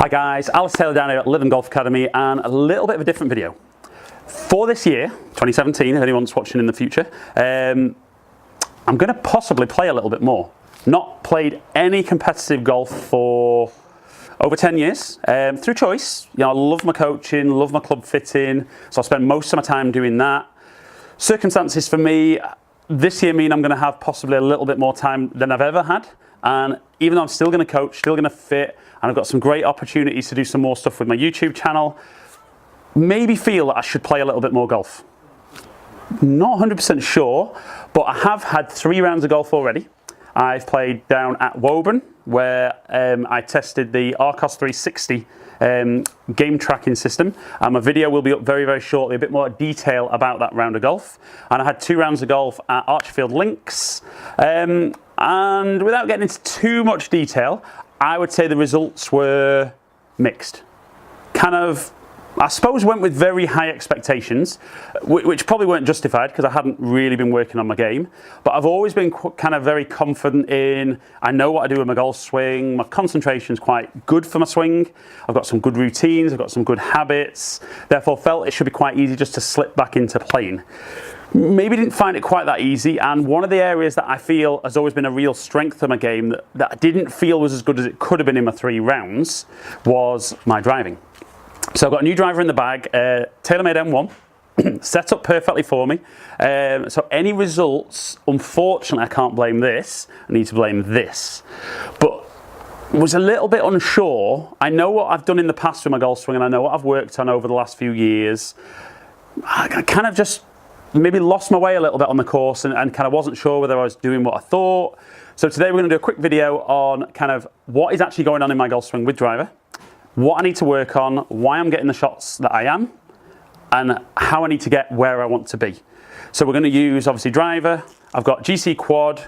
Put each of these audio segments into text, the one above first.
Hi guys, Alex Taylor down here at Live and Golf Academy, and a little bit of a different video. For this year, 2017, if anyone's watching in the future, I'm going to possibly play a little bit more. Not played any competitive golf for over 10 years, through choice. You know, I love my coaching, love my club fitting, so I spend most of my time doing that. Circumstances for me this year mean I'm going to have possibly a little bit more time than I've ever had, and even though I'm still going to coach, still going to fit, and I've got some great opportunities to do some more stuff with my YouTube channel, maybe feel that I should play a little bit more golf. Not 100% sure, but I have had 3 rounds of golf already. I've played down at Woburn, where I tested the Arcos 360 game tracking system, and my video will be up very, very shortly, a bit more detail about that round of golf. And I had 2 rounds of golf at Archerfield Links, and without getting into too much detail, I would say the results were mixed. Kind of, I suppose, went with very high expectations, which probably weren't justified because I hadn't really been working on my game. But I've always been kind of very confident in, I know what I do with my golf swing, my concentration's quite good for my swing, I've got some good routines, I've got some good habits, therefore felt it should be quite easy just to slip back into playing. Maybe didn't find it quite that easy, and one of the areas that I feel has always been a real strength of my game that I didn't feel was as good as it could have been in my 3 rounds was my driving. So I've got a new driver in the bag, Taylormade M1, set up perfectly for me. So any results, unfortunately, I can't blame this. I need to blame this. But was a little bit unsure. I know what I've done in the past with my golf swing, and I know what I've worked on over the last few years. I kind of just maybe lost my way a little bit on the course and kind of wasn't sure whether I was doing what I thought. So today we're going to do a quick video on kind of what is actually going on in my golf swing with driver, what I need to work on, why I'm getting the shots that I am, and how I need to get where I want to be. So we're going to use, obviously, driver. I've got GC quad,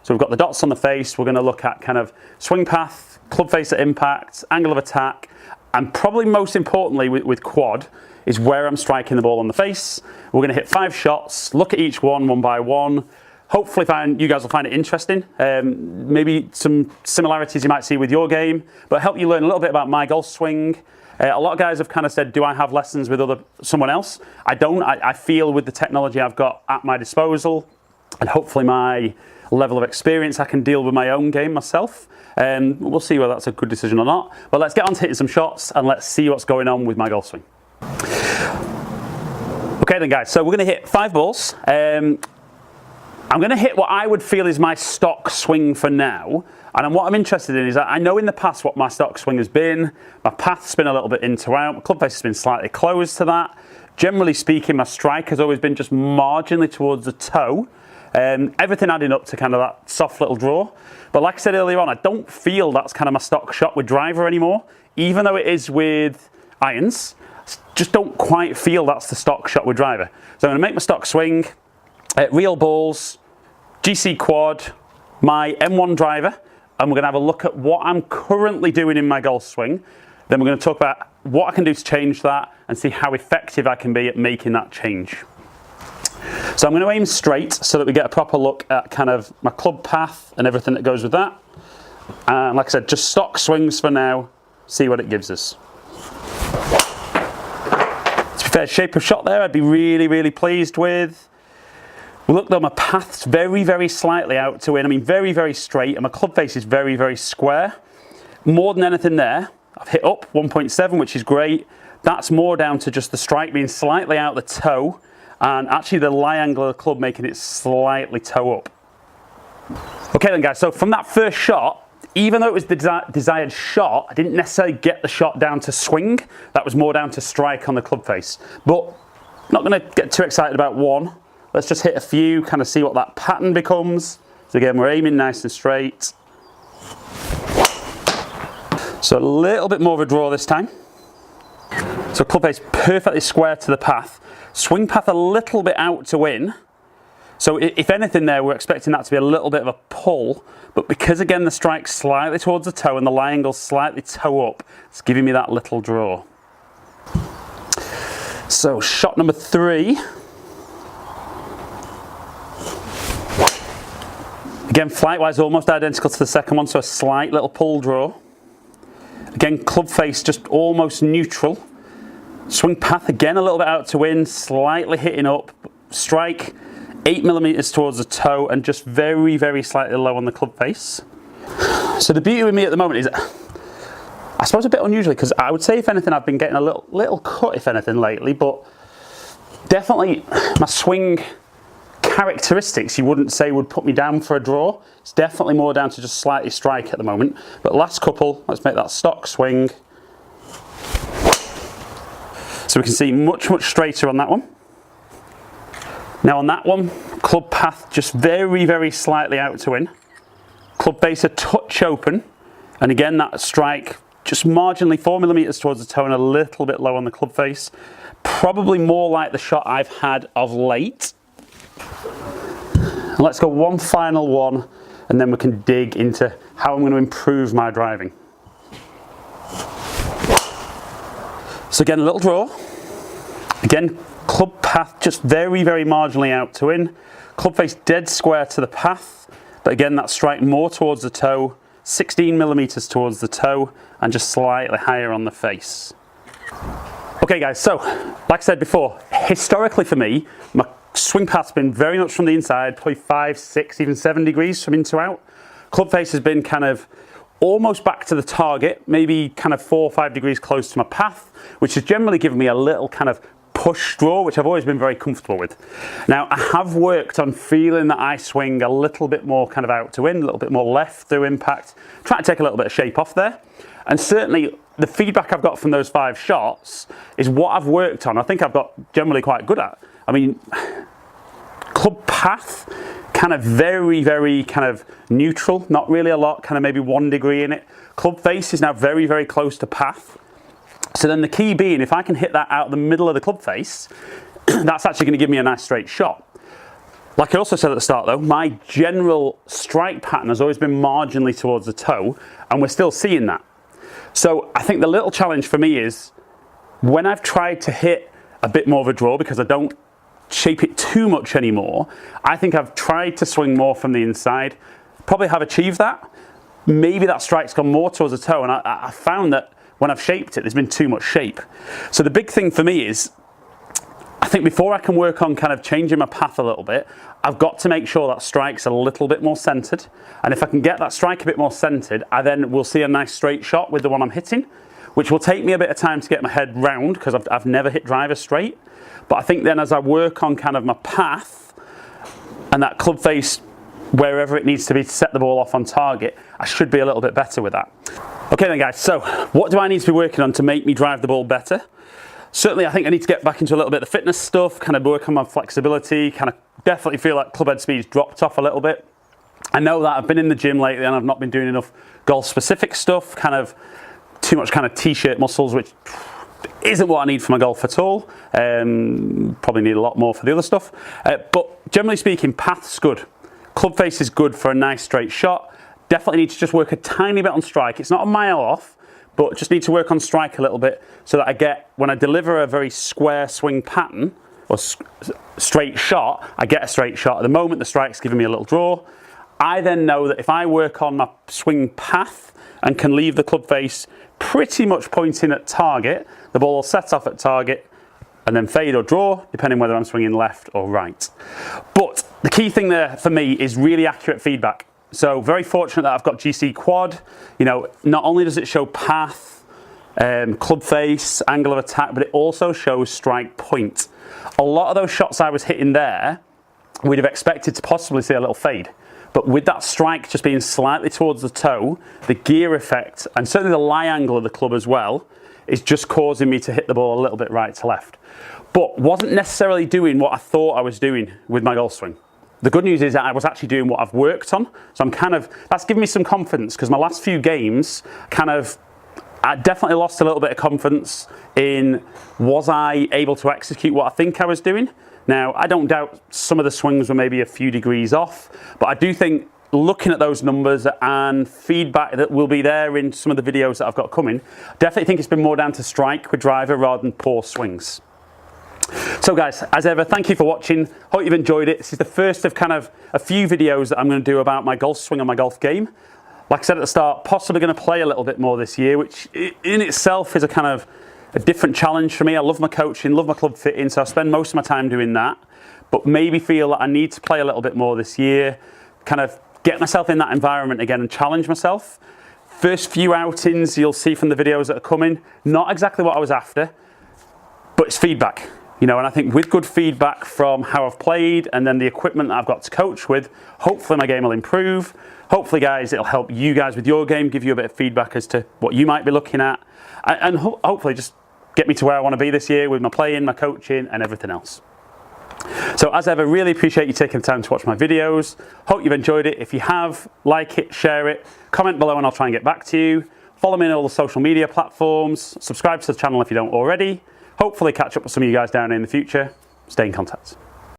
so we've got the dots on the face. We're going to look at kind of swing path, club face at impact, angle of attack, and probably most importantly with quad is where I'm striking the ball on the face. We're going to hit 5 shots, look at each one by one. Hopefully you guys will find it interesting. Maybe some similarities you might see with your game, but help you learn a little bit about my golf swing. A lot of guys have kind of said, do I have lessons with someone else? I don't. I feel with the technology I've got at my disposal, and hopefully my level of experience, I can deal with my own game myself. We'll see whether that's a good decision or not. But let's get on to hitting some shots, and let's see what's going on with my golf swing. Okay then guys, so we're going to hit 5 balls. I'm going to hit what I would feel is my stock swing for now, and what I'm interested in is that I know in the past what my stock swing has been. My path's been a little bit in to out, my club face has been slightly closed to that. Generally speaking, my strike has always been just marginally towards the toe, everything adding up to kind of that soft little draw. But like I said earlier on, I don't feel that's kind of my stock shot with driver anymore, even though it is with irons. Just don't quite feel that's the stock shot with driver. So I'm going to make my stock swing, real balls, GC quad, my M1 driver, and we're going to have a look at what I'm currently doing in my golf swing. Then we're going to talk about what I can do to change that and see how effective I can be at making that change. So I'm going to aim straight so that we get a proper look at kind of my club path and everything that goes with that. And like I said, just stock swings for now, see what it gives us. Fair shape of shot there, I'd be really, really pleased with. Look though, my path's very, very slightly out to in. I mean, very, very straight, and my club face is very, very square. More than anything there, I've hit up 1.7, which is great. That's more down to just the strike being slightly out the toe, and actually the lie angle of the club making it slightly toe up. Okay then guys, so from that first shot, even though it was the desired shot, I didn't necessarily get the shot down to swing. That was more down to strike on the club face. But not going to get too excited about one. Let's just hit a few, kind of see what that pattern becomes. So again, we're aiming nice and straight. So a little bit more of a draw this time. So club face perfectly square to the path. Swing path a little bit out to in. So if anything there, we're expecting that to be a little bit of a pull, but because again the strike's slightly towards the toe and the lie angle's slightly toe up, it's giving me that little draw. So shot number 3. Again, flight-wise almost identical to the second one, so a slight little pull draw. Again, club face just almost neutral. Swing path again a little bit out to in, slightly hitting up. Strike 8mm towards the toe and just very, very slightly low on the club face. So the beauty with me at the moment is, I suppose a bit unusually, because I would say if anything I've been getting a little cut if anything lately, but definitely my swing characteristics you wouldn't say would put me down for a draw. It's definitely more down to just slightly strike at the moment. But last couple, let's make that stock swing. So we can see much straighter on that one. Now on that one, club path just very, very slightly out to in. Club base a touch open. And again, that strike just marginally 4mm towards the toe and a little bit low on the club face. Probably more like the shot I've had of late. And let's go one final one, and then we can dig into how I'm going to improve my driving. So again, a little draw. Again, club path just very, very marginally out to in. Club face dead square to the path, but again, that strike more towards the toe, 16mm towards the toe, and just slightly higher on the face. Okay guys, so like I said before, historically for me, my swing path's been very much from the inside, probably 5, 6, even 7 degrees from in to out. Club face has been kind of almost back to the target, maybe kind of 4 or 5 degrees close to my path, which has generally given me a little kind of push draw, which I've always been very comfortable with. Now, I have worked on feeling that I swing a little bit more kind of out to in, a little bit more left through impact, trying to take a little bit of shape off there. And certainly the feedback I've got from those 5 shots is what I've worked on. I think I've got generally quite good at. I mean, club path, kind of very, very kind of neutral, not really a lot, kind of maybe 1 degree in it. Club face is now very, very close to path. So then the key being, if I can hit that out the middle of the club face, that's actually going to give me a nice straight shot. Like I also said at the start though, my general strike pattern has always been marginally towards the toe, and we're still seeing that. So I think the little challenge for me is, when I've tried to hit a bit more of a draw, because I don't shape it too much anymore, I think I've tried to swing more from the inside, probably have achieved that. Maybe that strike's gone more towards the toe, and I found that when I've shaped it, there's been too much shape. So the big thing for me is, I think before I can work on kind of changing my path a little bit, I've got to make sure that strike's a little bit more centered. And if I can get that strike a bit more centered, I then will see a nice straight shot with the one I'm hitting, which will take me a bit of time to get my head round, because I've never hit driver straight. But I think then as I work on kind of my path and that club face, wherever it needs to be to set the ball off on target, I should be a little bit better with that. Okay then guys, so what do I need to be working on to make me drive the ball better? Certainly I think I need to get back into a little bit of the fitness stuff, kind of work on my flexibility, kind of definitely feel like club head speed's dropped off a little bit. I know that I've been in the gym lately and I've not been doing enough golf specific stuff, kind of too much kind of t-shirt muscles, which isn't what I need for my golf at all. Probably need a lot more for the other stuff. But generally speaking, path's good. Club face is good for a nice straight shot. Definitely need to just work a tiny bit on strike. It's not a mile off, but just need to work on strike a little bit so that I get, when I deliver a very square swing pattern or straight shot, I get a straight shot. At the moment, the strike's giving me a little draw. I then know that if I work on my swing path and can leave the club face pretty much pointing at target, the ball will set off at target and then fade or draw, depending whether I'm swinging left or right. But the key thing there for me is really accurate feedback. So very fortunate that I've got GC Quad. You know, not only does it show path, club face, angle of attack, but it also shows strike point. A lot of those shots I was hitting there, we'd have expected to possibly see a little fade. But with that strike just being slightly towards the toe, the gear effect, and certainly the lie angle of the club as well, is just causing me to hit the ball a little bit right to left. But wasn't necessarily doing what I thought I was doing with my golf swing. The good news is that I was actually doing what I've worked on. So I'm kind of, that's given me some confidence, because my last few games I definitely lost a little bit of confidence in, was I able to execute what I think I was doing? Now, I don't doubt some of the swings were maybe a few degrees off, but I do think looking at those numbers and feedback that will be there in some of the videos that I've got coming, definitely think it's been more down to strike with driver rather than poor swings. So guys, as ever, thank you for watching. Hope you've enjoyed it. This is the first of kind of a few videos that I'm going to do about my golf swing and my golf game. Like I said at the start, possibly going to play a little bit more this year, which in itself is a kind of a different challenge for me. I love my coaching, love my club fitting, so I spend most of my time doing that. But maybe feel that I need to play a little bit more this year, kind of get myself in that environment again and challenge myself. First few outings you'll see from the videos that are coming, not exactly what I was after, but it's feedback. You know, and I think with good feedback from how I've played and then the equipment that I've got to coach with, hopefully my game will improve. Hopefully, guys, it'll help you guys with your game, give you a bit of feedback as to what you might be looking at, and hopefully just get me to where I want to be this year with my playing, my coaching, and everything else. So as ever, really appreciate you taking the time to watch my videos. Hope you've enjoyed it. If you have, like it, share it, comment below and I'll try and get back to you. Follow me on all the social media platforms. Subscribe to the channel if you don't already. Hopefully catch up with some of you guys down in the future. Stay in contact.